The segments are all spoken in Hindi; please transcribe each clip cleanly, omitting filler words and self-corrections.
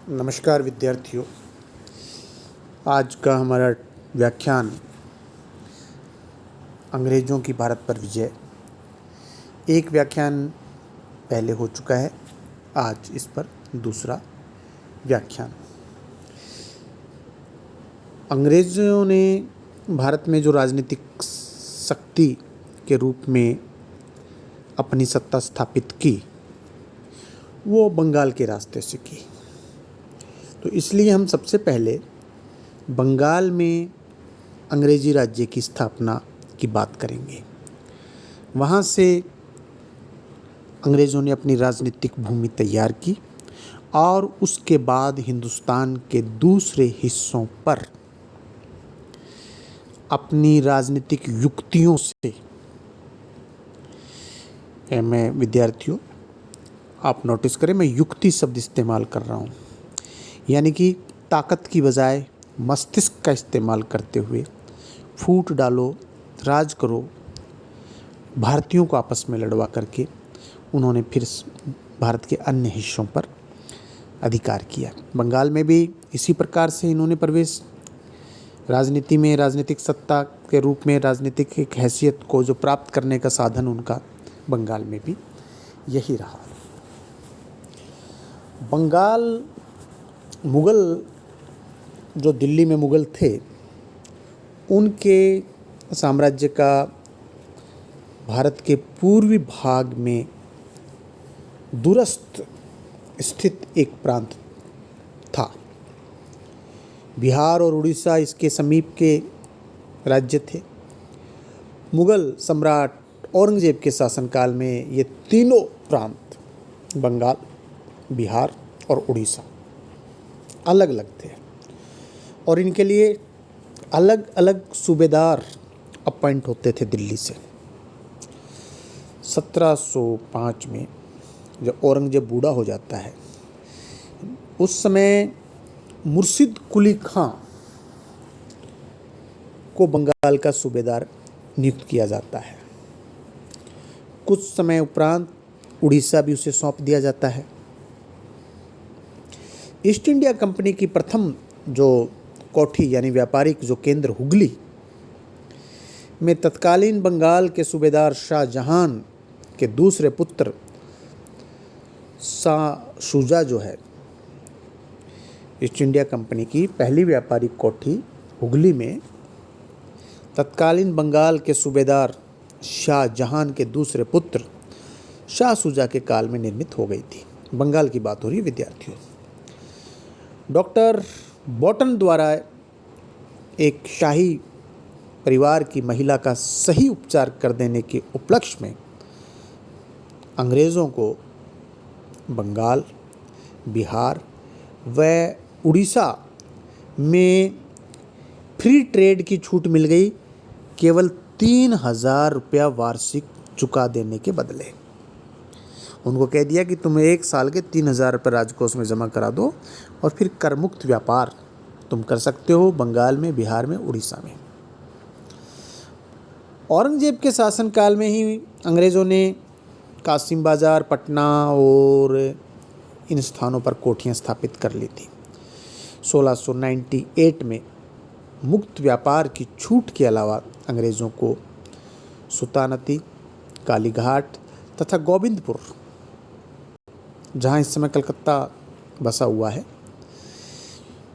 नमस्कार विद्यार्थियों। आज का हमारा व्याख्यान अंग्रेज़ों की भारत पर विजय। एक व्याख्यान पहले हो चुका है, आज इस पर दूसरा व्याख्यान। अंग्रेज़ों ने भारत में जो राजनीतिक शक्ति के रूप में अपनी सत्ता स्थापित की, वो बंगाल के रास्ते से की। तो इसलिए हम सबसे पहले बंगाल में अंग्रेजी राज्य की स्थापना की बात करेंगे। वहाँ से अंग्रेज़ों ने अपनी राजनीतिक भूमि तैयार की और उसके बाद हिंदुस्तान के दूसरे हिस्सों पर अपनी राजनीतिक युक्तियों से, मैं विद्यार्थियों आप नोटिस करें, मैं युक्ति शब्द इस्तेमाल कर रहा हूँ, यानी कि ताकत की बजाय मस्तिष्क का इस्तेमाल करते हुए फूट डालो, राज करो, भारतीयों को आपस में लड़वा करके उन्होंने फिर भारत के अन्य हिस्सों पर अधिकार किया। बंगाल में भी इसी प्रकार से इन्होंने प्रवेश राजनीति में, राजनीतिक सत्ता के रूप में राजनीतिक एक हैसियत को जो प्राप्त करने का साधन उनका बंगाल में भी यही रहा। बंगाल मुग़ल जो दिल्ली में मुग़ल थे, उनके साम्राज्य का भारत के पूर्वी भाग में दूरस्थ स्थित एक प्रांत था। बिहार और उड़ीसा इसके समीप के राज्य थे। मुग़ल सम्राट औरंगज़ेब के शासनकाल में ये तीनों प्रांत, बंगाल, बिहार और उड़ीसा, अलग अलग थे और इनके लिए अलग अलग सूबेदार अपॉइंट होते थे दिल्ली से। 1705 में जब औरंगज़ेब बूढ़ा हो जाता है, उस समय मुर्शिद कुली खां को बंगाल का सूबेदार नियुक्त किया जाता है। कुछ समय उपरांत उड़ीसा भी उसे सौंप दिया जाता है। ईस्ट इंडिया कंपनी की प्रथम जो कोठी यानी व्यापारिक जो केंद्र हुगली में तत्कालीन बंगाल के सूबेदार शाहजहां के दूसरे पुत्र शाह शुजा जो है, ईस्ट इंडिया कंपनी की पहली व्यापारिक कोठी हुगली में तत्कालीन बंगाल के सूबेदार शाहजहां के दूसरे पुत्र शाह शुजा के काल में निर्मित हो गई थी। बंगाल की बात हो रही है विद्यार्थियों। डॉक्टर बॉटन द्वारा एक शाही परिवार की महिला का सही उपचार कर देने के उपलक्ष्य में अंग्रेज़ों को बंगाल, बिहार व उड़ीसा में फ्री ट्रेड की छूट मिल गई, केवल 3,000 रुपया वार्षिक चुका देने के बदले। उनको कह दिया कि तुम 1 साल के 3,000 रुपये राजकोष में जमा करा दो और फिर कर मुक्त व्यापार तुम कर सकते हो बंगाल में, बिहार में, उड़ीसा में। औरंगज़ेब के शासनकाल में ही अंग्रेज़ों ने कासिम बाज़ार, पटना और इन स्थानों पर कोठियाँ स्थापित कर ली थी। 1698 में मुक्त व्यापार की छूट के अलावा अंग्रेज़ों को सुल्तानती, कालीघाट तथा गोविंदपुर, जहाँ इस समय कलकत्ता बसा हुआ है,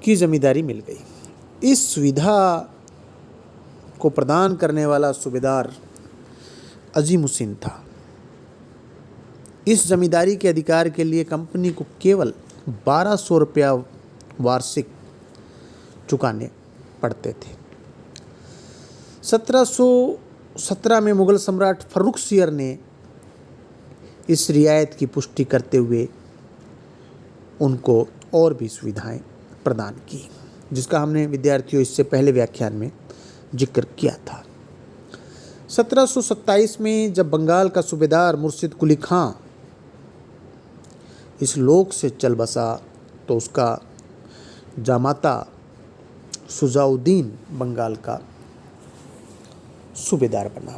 की जमींदारी मिल गई। इस सुविधा को प्रदान करने वाला सूबेदार अजीमुद्दीन था। इस जमींदारी के अधिकार के लिए कंपनी को केवल 1200 रुपया वार्षिक चुकाने पड़ते थे। 1717 में मुग़ल सम्राट फ़र्रुखसियर ने इस रियायत की पुष्टि करते हुए उनको और भी सुविधाएं प्रदान की, जिसका हमने विद्यार्थियों इससे पहले व्याख्यान में जिक्र किया था। 1727 में जब बंगाल का सूबेदार मुर्शिद कुली खां इस लोक से चल बसा, तो उसका जामाता शुजाउद्दीन बंगाल का सूबेदार बना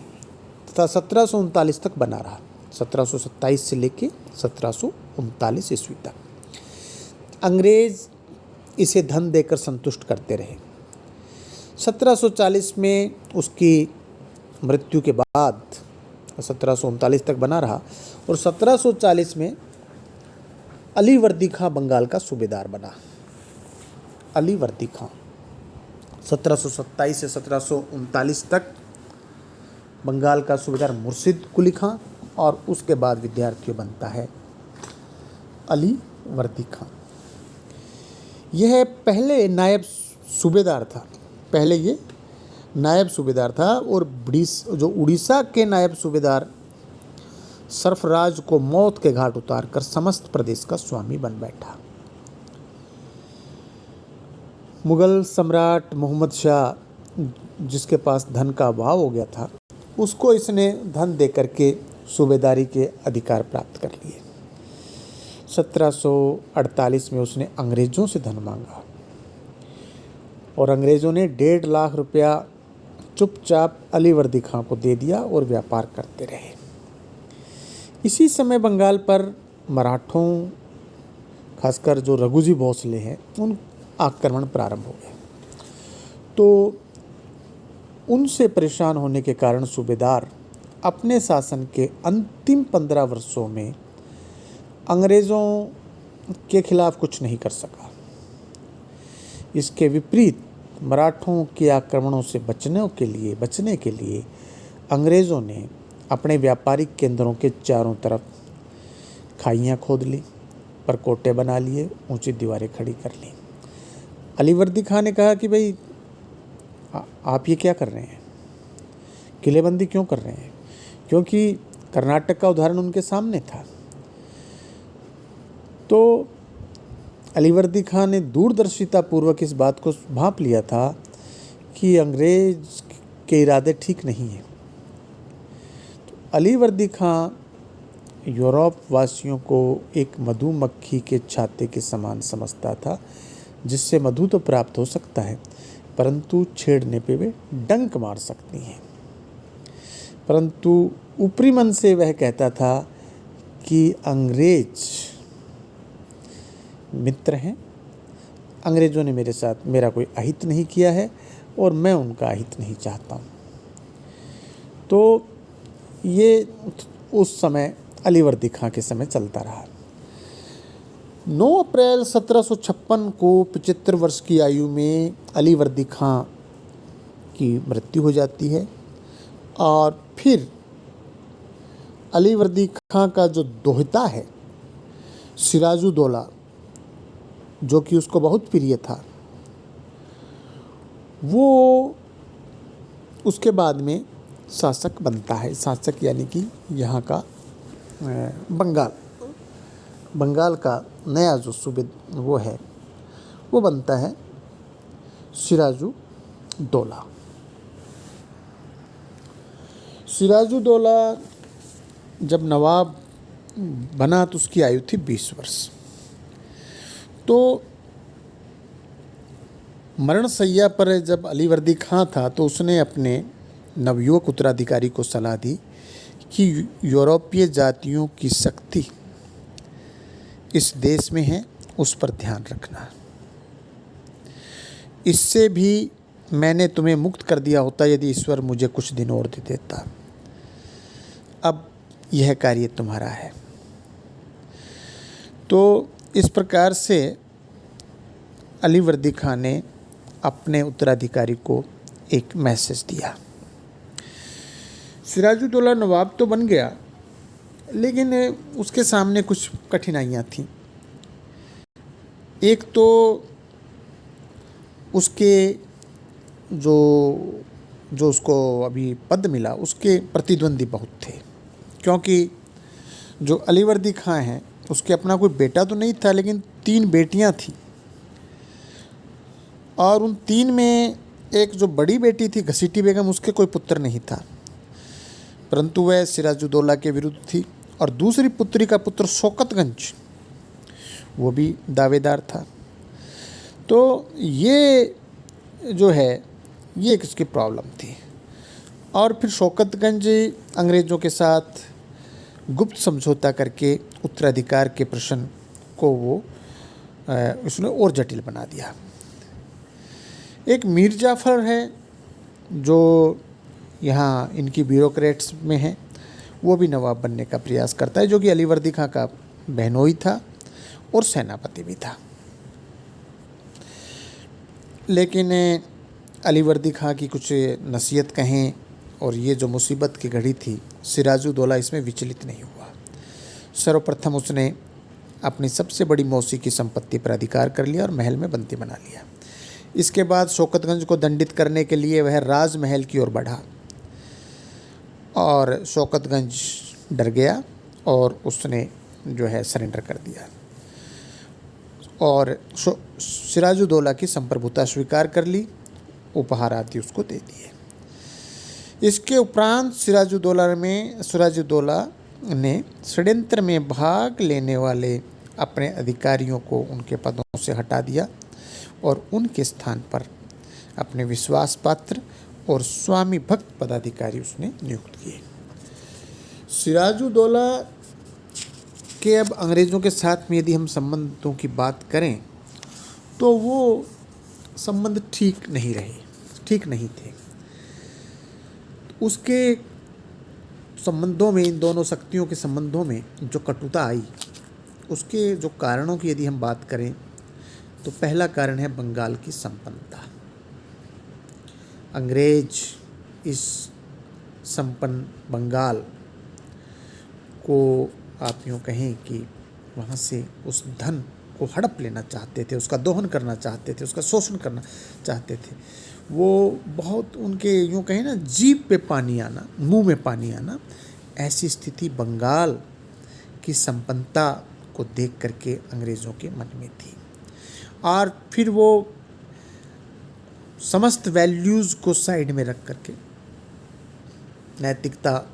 तथा 1739 तक बना रहा। 1727 से लेके 1739 ईस्वी तक अंग्रेज़ इसे धन देकर संतुष्ट करते रहे। 1740 में उसकी मृत्यु के बाद 1739 तक बना रहा और 1740 में अली वर्दी खां बंगाल का सूबेदार बना। अली वर्दी खां 1727 से 1739 तक बंगाल का सूबेदार मुर्शिद कुली खां और उसके बाद विद्यार्थियों बनता है अली वर्दी खां। यह पहले नायब सूबेदार था, पहले ये नायब सूबेदार था और जो उड़ीसा के नायब सूबेदार सरफराज को मौत के घाट उतार कर समस्त प्रदेश का स्वामी बन बैठा। मुगल सम्राट मोहम्मद शाह, जिसके पास धन का अभाव हो गया था, उसको इसने धन देकर के सूबेदारी के अधिकार प्राप्त कर लिए। 1748 में उसने अंग्रेज़ों से धन मांगा और अंग्रेज़ों ने 1.5 लाख रुपया चुपचाप अली वर्दी खां को दे दिया और व्यापार करते रहे। इसी समय बंगाल पर मराठों, खासकर जो रघुजी भोसले हैं, उन आक्रमण प्रारंभ हो गए। तो उनसे परेशान होने के कारण सूबेदार अपने शासन के अंतिम 15 वर्षों में अंग्रेज़ों के खिलाफ कुछ नहीं कर सका। इसके विपरीत मराठों के आक्रमणों से बचने के लिए अंग्रेज़ों ने अपने व्यापारिक केंद्रों के चारों तरफ खाइयाँ खोद ली, परकोटे बना लिए, ऊंची दीवारें खड़ी कर ली। अली वर्दी खां ने कहा कि भाई आप ये क्या कर रहे हैं, किलेबंदी क्यों कर रहे हैं, क्योंकि कर्नाटक का उदाहरण उनके सामने था। तो अली वर्दी खां ने दूरदर्शिता पूर्वक इस बात को भांप लिया था कि अंग्रेज के इरादे ठीक नहीं हैं। तो अली वर्दी खां यूरोप वासियों को एक मधुमक्खी के छाते के समान समझता था, जिससे मधु तो प्राप्त हो सकता है परंतु छेड़ने पे वे डंक मार सकती हैं। परंतु ऊपरी मन से वह कहता था कि अंग्रेज मित्र हैं, अंग्रेज़ों ने मेरे साथ मेरा कोई अहित नहीं किया है और मैं उनका अहित नहीं चाहता हूँ। तो ये उस समय अली वर्दी खां के समय चलता रहा। 9 अप्रैल 1756 को 75 वर्ष की आयु में अली वर्दी खां की मृत्यु हो जाती है और फिर अली वर्दी खां का जो दोहता है सिराजुद्दौला, जो कि उसको बहुत प्रिय था, वो उसके बाद में शासक बनता है। शासक यानी कि यहाँ का बंगाल का नया जो सूबे वो है, वो बनता है सिराजुद्दौला। सिराजुद्दौला जब नवाब बना तो उसकी आयु थी 20 वर्ष। तो मरण शैया पर जब अली वर्दी खां था तो उसने अपने नवयुवक उत्तराधिकारी को सलाह दी कि यूरोपीय जातियों की शक्ति इस देश में है, उस पर ध्यान रखना। इससे भी मैंने तुम्हें मुक्त कर दिया होता यदि ईश्वर मुझे कुछ दिन और दे देता। अब यह कार्य तुम्हारा है। तो इस प्रकार से अली वर्दी खां ने अपने उत्तराधिकारी को एक मैसेज दिया। सिराजुद्दौला नवाब तो बन गया, लेकिन उसके सामने कुछ कठिनाइयाँ थीं। एक तो उसके जो उसको अभी पद मिला उसके प्रतिद्वंदी बहुत थे, क्योंकि जो अली वर्दी खां हैं उसके अपना कोई बेटा तो नहीं था, लेकिन 3 बेटियां थीं और उन 3 में एक जो बड़ी बेटी थी घसीटी बेगम, उसके कोई पुत्र नहीं था, परंतु वह सिराजुद्दौला के विरुद्ध थी। और दूसरी पुत्री का पुत्र शौकतगंज, वो भी दावेदार था। तो ये जो है ये एक इसकी प्रॉब्लम थी। और फिर शौकतगंज अंग्रेज़ों के साथ गुप्त समझौता करके उत्तराधिकार के प्रश्न को वो उसने और जटिल बना दिया। एक मीर जाफ़र है जो यहाँ इनकी ब्यूरोक्रेट्स में है, वो भी नवाब बनने का प्रयास करता है, जो कि अलीवर्दी खां का बहनोई था और सेनापति भी था। लेकिन अलीवर्दी खां की कुछ नसीहत कहें और ये जो मुसीबत की घड़ी थी, सिराजुद्दौला इसमें विचलित नहीं हुआ। सर्वप्रथम उसने अपनी सबसे बड़ी मौसी की संपत्ति पर अधिकार कर लिया और महल में बंदी बना लिया। इसके बाद शौकतगंज को दंडित करने के लिए वह राजमहल की ओर बढ़ा और शौकतगंज डर गया और उसने जो है सरेंडर कर दिया और सिराजुद्दौला की संप्रभुता स्वीकार कर ली, उपहार आदि उसको दे दिए। इसके उपरांत सिराजुद्दौला ने षड्यंत्र में भाग लेने वाले अपने अधिकारियों को उनके पदों से हटा दिया और उनके स्थान पर अपने विश्वास पात्र और स्वामी भक्त पदाधिकारी उसने नियुक्त किए। सिराजुद्दौला के अब अंग्रेज़ों के साथ में यदि हम संबंधों की बात करें तो वो संबंध ठीक नहीं थे। उसके संबंधों में, इन दोनों शक्तियों के संबंधों में जो कटुता आई, उसके जो कारणों की यदि हम बात करें तो पहला कारण है बंगाल की संपन्नता। अंग्रेज इस संपन्न बंगाल को, आप यूँ कहें कि वहाँ से उस धन को हड़प लेना चाहते थे, उसका दोहन करना चाहते थे, उसका शोषण करना चाहते थे। वो बहुत उनके यूँ कहें ना, जीभ पे पानी आना, मुंह में पानी आना, ऐसी स्थिति बंगाल की संपन्नता को देख करके अंग्रेज़ों के मन में थी। और फिर वो समस्त वैल्यूज़ को साइड में रख करके नैतिकता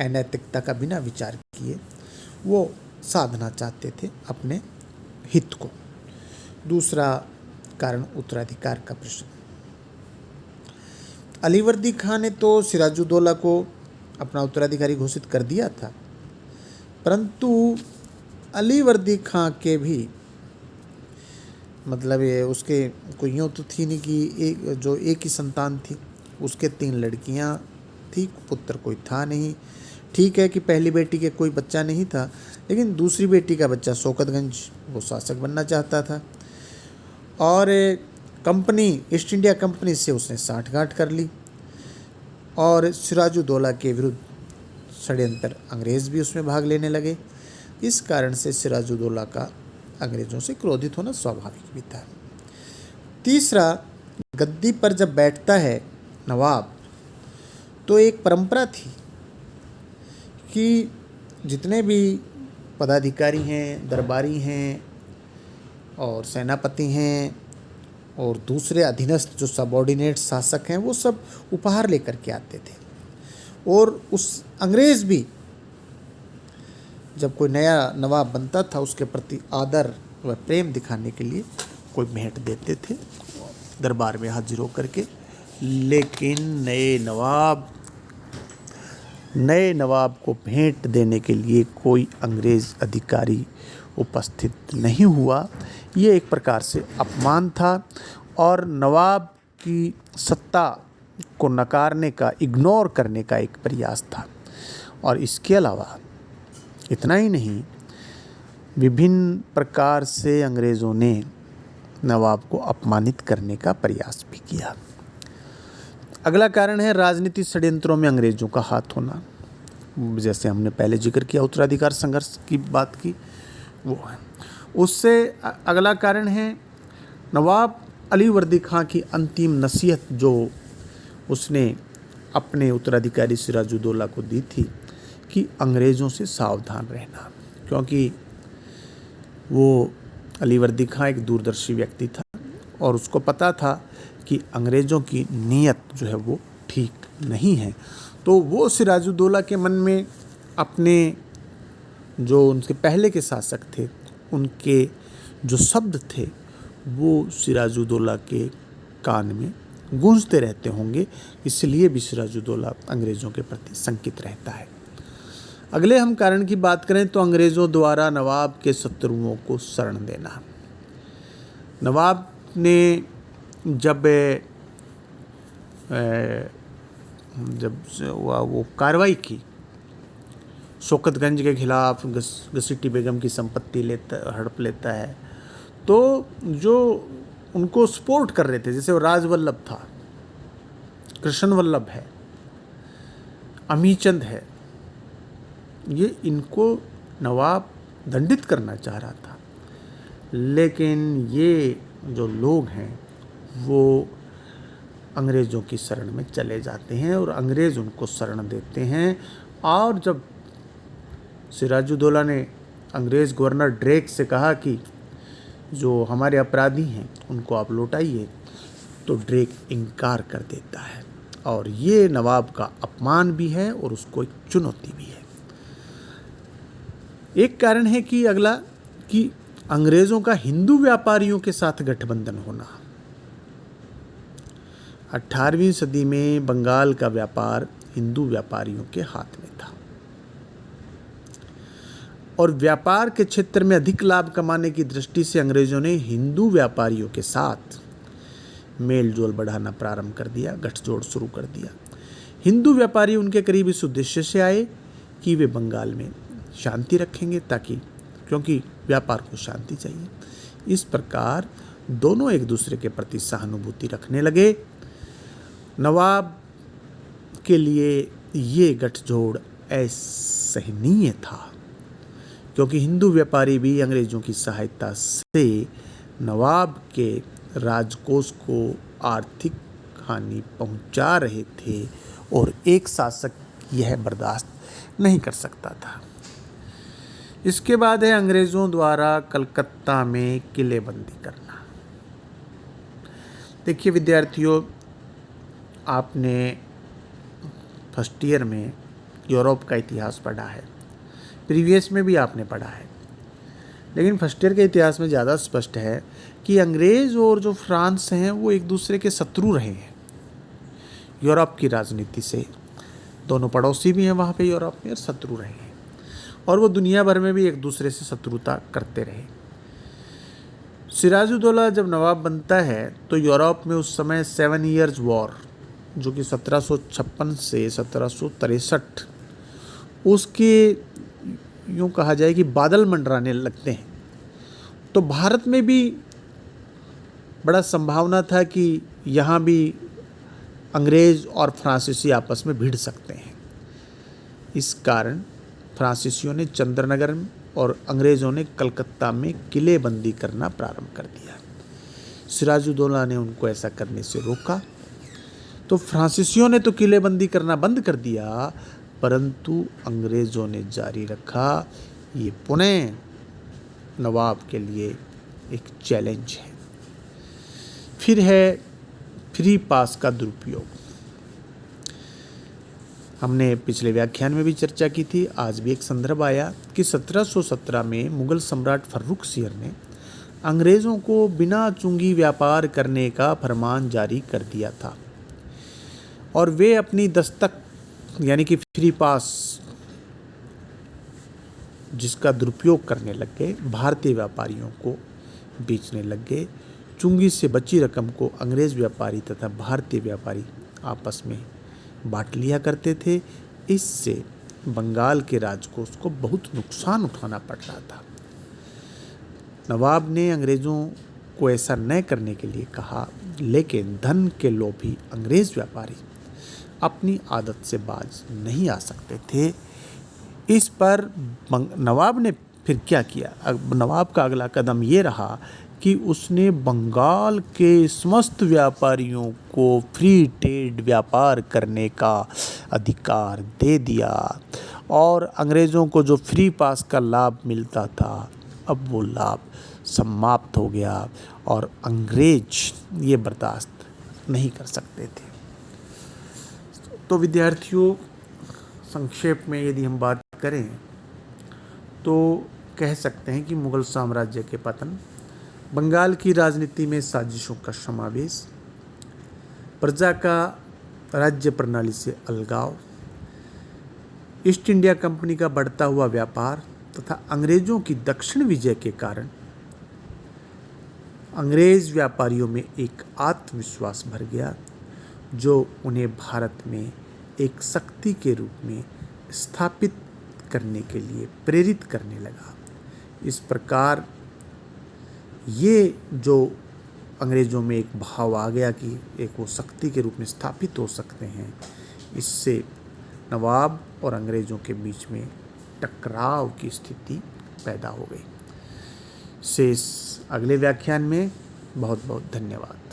अनैतिकता का बिना विचार किए वो साधना चाहते थे अपने हित को। दूसरा कारण उत्तराधिकार का प्रश्न। अलीवर्दी खां ने तो सिराजुद्दौला को अपना उत्तराधिकारी घोषित कर दिया था, परंतु अलीवर्दी खां के भी मतलब ये उसके कोई यूँ तो थी नहीं कि एक ही संतान थी, उसके 3 लड़कियां थी, पुत्र कोई था नहीं। ठीक है कि पहली बेटी के कोई बच्चा नहीं था, लेकिन दूसरी बेटी का बच्चा शौकतगंज वो शासक बनना चाहता था और कंपनी, ईस्ट इंडिया कंपनी से उसने साठगांठ कर ली और सिराजुद्दौला के विरुद्ध षड्यंत्र अंग्रेज़ भी उसमें भाग लेने लगे। इस कारण से सिराजुद्दौला का अंग्रेज़ों से क्रोधित होना स्वाभाविक भी था। तीसरा, गद्दी पर जब बैठता है नवाब तो एक परंपरा थी कि जितने भी पदाधिकारी हैं, दरबारी हैं और सेनापति हैं और दूसरे अधीनस्थ जो सबऑर्डिनेट शासक हैं, वो सब उपहार लेकर के आते थे और उस अंग्रेज़ भी जब कोई नया नवाब बनता था उसके प्रति आदर व प्रेम दिखाने के लिए कोई भेंट देते थे दरबार में हाजिर होकर के। लेकिन नए नवाब को भेंट देने के लिए कोई अंग्रेज़ अधिकारी उपस्थित नहीं हुआ। ये एक प्रकार से अपमान था और नवाब की सत्ता को नकारने का, इग्नोर करने का एक प्रयास था। और इसके अलावा इतना ही नहीं, विभिन्न प्रकार से अंग्रेज़ों ने नवाब को अपमानित करने का प्रयास भी किया। अगला कारण है राजनीतिक षड्यंत्रों में अंग्रेज़ों का हाथ होना। जैसे हमने पहले जिक्र किया उत्तराधिकार संघर्ष की बात की, वो है। उससे अगला कारण है नवाब अलीवर्दी खां की अंतिम नसीहत जो उसने अपने उत्तराधिकारी सिराजुद्दौला को दी थी कि अंग्रेज़ों से सावधान रहना, क्योंकि वो अलीवर्दी खां एक दूरदर्शी व्यक्ति था और उसको पता था कि अंग्रेज़ों की नीयत जो है वो ठीक नहीं है। तो वो सिराजुद्दौला के मन में अपने जो उनके पहले के शासक थे उनके जो शब्द थे वो सिराजुद्दौला के कान में गूंजते रहते होंगे, इसलिए भी सिराजुद्दौला अंग्रेज़ों के प्रति शंकित रहता है। अगले हम कारण की बात करें तो अंग्रेज़ों द्वारा नवाब के शत्रुओं को शरण देना। नवाब ने जब वो कार्रवाई की शौकतगंज के खिलाफ, घसीटी बेगम की संपत्ति हड़प लेता है, तो जो उनको सपोर्ट कर रहे थे, जैसे वो राजवल्लभ था, कृष्ण वल्लभ है, अमीचंद है, ये इनको नवाब दंडित करना चाह रहा था। लेकिन ये जो लोग हैं वो अंग्रेज़ों की शरण में चले जाते हैं और अंग्रेज़ उनको शरण देते हैं। और जब सिराजुद्दौला ने अंग्रेज़ गवर्नर ड्रेक से कहा कि जो हमारे अपराधी हैं उनको आप लौटाइए, तो ड्रेक इनकार कर देता है। और ये नवाब का अपमान भी है और उसको एक चुनौती भी है। एक कारण है कि अगला कि अंग्रेज़ों का हिंदू व्यापारियों के साथ गठबंधन होना। 18वीं सदी में बंगाल का व्यापार हिंदू व्यापारियों के हाथ में था और व्यापार के क्षेत्र में अधिक लाभ कमाने की दृष्टि से अंग्रेज़ों ने हिंदू व्यापारियों के साथ मेल जोल बढ़ाना प्रारंभ कर दिया, गठजोड़ शुरू कर दिया। हिंदू व्यापारी उनके करीब इस उद्देश्य से आए कि वे बंगाल में शांति रखेंगे, ताकि क्योंकि व्यापार को शांति चाहिए। इस प्रकार दोनों एक दूसरे के प्रति सहानुभूति रखने लगे। नवाब के लिए ये गठजोड़ असहनीय था, क्योंकि हिंदू व्यापारी भी अंग्रेज़ों की सहायता से नवाब के राजकोष को आर्थिक हानि पहुंचा रहे थे और एक शासक यह बर्दाश्त नहीं कर सकता था। इसके बाद है अंग्रेज़ों द्वारा कलकत्ता में किलेबंदी करना। देखिए विद्यार्थियों, आपने फर्स्ट ईयर में यूरोप का इतिहास पढ़ा है, प्रीवियस में भी आपने पढ़ा है, लेकिन फर्स्ट ईयर के इतिहास में ज़्यादा स्पष्ट है कि अंग्रेज़ और जो फ्रांस हैं वो एक दूसरे के शत्रु रहे हैं यूरोप की राजनीति से। दोनों पड़ोसी भी हैं वहाँ पे यूरोप में और शत्रु रहे हैं, और वो दुनिया भर में भी एक दूसरे से शत्रुता करते रहे। सिराजुद्दौला जब नवाब बनता है तो यूरोप में उस समय 7 ईयर्स वॉर, जो कि 1756 से 1763, उसके यूँ कहा जाए कि बादल मंडराने लगते हैं। तो भारत में भी बड़ा संभावना था कि यहाँ भी अंग्रेज़ और फ्रांसीसी आपस में भिड़ सकते हैं। इस कारण फ्रांसीसियों ने चंद्रनगर और अंग्रेज़ों ने कलकत्ता में किलेबंदी करना प्रारंभ कर दिया। सिराजुद्दौला ने उनको ऐसा करने से रोका। तो फ्रांसीसियों ने तो किलेबंदी करना बंद कर दिया, परंतु अंग्रेज़ों ने जारी रखा। ये पुनः नवाब के लिए एक चैलेंज है। फिर है फ्री पास का दुरुपयोग। हमने पिछले व्याख्यान में भी चर्चा की थी, आज भी एक संदर्भ आया कि 1717 में मुगल सम्राट फर्रुखसियर ने अंग्रेज़ों को बिना चुंगी व्यापार करने का फरमान जारी कर दिया था और वे अपनी दस्तक यानी कि फ्री पास जिसका दुरुपयोग करने लग गए, भारतीय व्यापारियों को बेचने लग गए। चुंगी से बची रकम को अंग्रेज़ व्यापारी तथा भारतीय व्यापारी आपस में बांट लिया करते थे। इससे बंगाल के राजकोष को बहुत नुकसान उठाना पड़ रहा था। नवाब ने अंग्रेज़ों को ऐसा न करने के लिए कहा, लेकिन धन के लोभी अंग्रेज़ व्यापारी अपनी आदत से बाज नहीं आ सकते थे। इस पर नवाब ने फिर क्या किया? नवाब का अगला कदम ये रहा कि उसने बंगाल के समस्त व्यापारियों को फ्री ट्रेड व्यापार करने का अधिकार दे दिया और अंग्रेज़ों को जो फ्री पास का लाभ मिलता था, अब वो लाभ समाप्त हो गया और अंग्रेज ये बर्दाश्त नहीं कर सकते थे। तो विद्यार्थियों, संक्षेप में यदि हम बात करें तो कह सकते हैं कि मुगल साम्राज्य के पतन, बंगाल की राजनीति में साजिशों का समावेश, प्रजा का राज्य प्रणाली से अलगाव, ईस्ट इंडिया कंपनी का बढ़ता हुआ व्यापार तथा अंग्रेज़ों की दक्षिण विजय के कारण अंग्रेज़ व्यापारियों में एक आत्मविश्वास भर गया जो उन्हें भारत में एक शक्ति के रूप में स्थापित करने के लिए प्रेरित करने लगा। इस प्रकार ये जो अंग्रेज़ों में एक भाव आ गया कि एक वो शक्ति के रूप में स्थापित हो सकते हैं, इससे नवाब और अंग्रेज़ों के बीच में टकराव की स्थिति पैदा हो गई। शेष अगले व्याख्यान में। बहुत बहुत धन्यवाद।